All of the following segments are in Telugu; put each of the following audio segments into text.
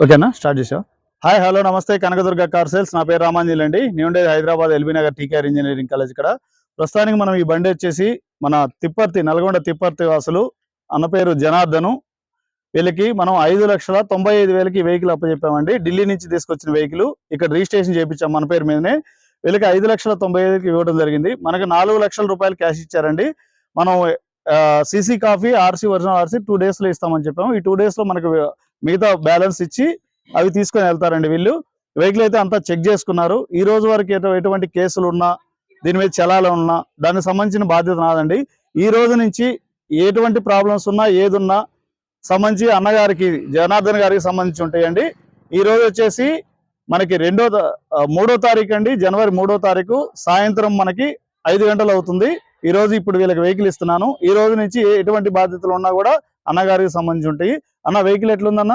ఓకేనా స్టార్ట్ చేసావు. హాయ్ హలో నమస్తే కనకదుర్గ కార్ సేల్స్. నా పేరు రామాంజలి అండి. నేను ఉండేది Hyderabad LB Nagar TKR engineering college. ఇక్కడ ప్రస్తుతానికి మనం ఈ బండి వచ్చేసి మన తిప్పర్తి నల్గొండ తిప్పర్తి వాసులు అన్న పేరు జనార్దను. వీళ్ళకి మనం 5,95,000 వెహికల్ అప్పచెప్పామండి. ఢిల్లీ నుంచి తీసుకొచ్చిన వెహికల్ ఇక్కడ రిజిస్ట్రేషన్ చేయించాం మన పేరు మీదనే. వీళ్ళకి 5,95,000 ఇవ్వడం జరిగింది. మనకి 4 లక్షల రూపాయలు క్యాష్ ఇచ్చారండి. మనం CC copy RC original RC 2 daysలో ఇస్తామని చెప్పాము. ఈ 2 daysలో మనకు మిగతా బ్యాలెన్స్ ఇచ్చి అవి తీసుకొని వెళ్తారండి. వీళ్ళు వెహికల్ అయితే అంతా చెక్ చేసుకున్నారు. ఈ రోజు వరకు ఎటువంటి కేసులు ఉన్నా దీని మీద చలాలు ఉన్నా దానికి సంబంధించిన బాధ్యత నాదండి. ఈ రోజు నుంచి ఎటువంటి ప్రాబ్లమ్స్ ఉన్నా ఏదున్నా సంబంధించి అన్నగారికి జనార్దన్ గారికి సంబంధించి ఉంటాయండి. ఈ రోజు వచ్చేసి మనకి 3వ తారీఖు అండి, జనవరి 3వ తారీఖు సాయంత్రం మనకి 5 గంటలు అవుతుంది. ఈ రోజు ఇప్పుడు వీళ్ళకి వెహికల్ ఇస్తున్నాను. ఈ రోజు నుంచి ఎటువంటి బాధ్యతలు ఉన్నా కూడా అన్నగారికి సంబంధించి ఉంటాయి. అన్న వెహికల్ ఎట్లుందన్న?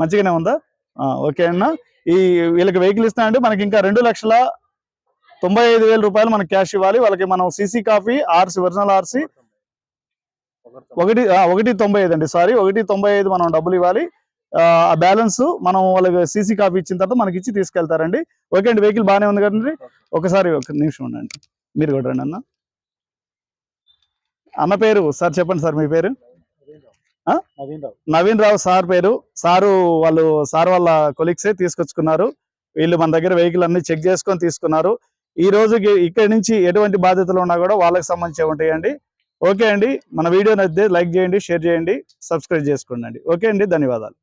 మంచిగానే ఉందా? ఓకే అన్న. ఈ వీళ్ళకి వెహికల్ ఇస్తా అంటే మనకి ఇంకా 2,95,000 రూపాయలు మనకి క్యాష్ ఇవ్వాలి. వాళ్ళకి మనం CC copy RC original RC 1,95 అండి, సారీ 1,95 మనం డబ్బులు ఇవ్వాలి. ఆ బ్యాలెన్స్ మనం వాళ్ళకి సీసీ కాపీ ఇచ్చిన తర్వాత మనకి ఇచ్చి తీసుకెళ్తారండి. ఓకే అండి, వెహికల్ బాగానే ఉంది కదండి. ఒకసారి ఒక నిమిషం ఉండండి, మీరు కూడా రండి అన్న. అన్న పేరు సార్ చెప్పండి సార్, మీ పేరు? నవీన్ రావు సార్ పేరు. సార్ వాళ్ళ కొలీగ్సే తీసుకొచ్చుకున్నారు. వీళ్ళు మన దగ్గర వెహికల్ అన్ని చెక్ చేసుకొని తీసుకున్నారు. ఈ రోజుకి ఇక్కడి నుంచి ఎటువంటి బాధ్యతలు ఉన్నా కూడా వాళ్ళకి సంబంధించి ఉంటాయండి. ఓకే అండి, మన వీడియో నచ్చితే లైక్ చేయండి, షేర్ చేయండి, సబ్స్క్రైబ్ చేసుకోండి. ఓకే అండి, ధన్యవాదాలు.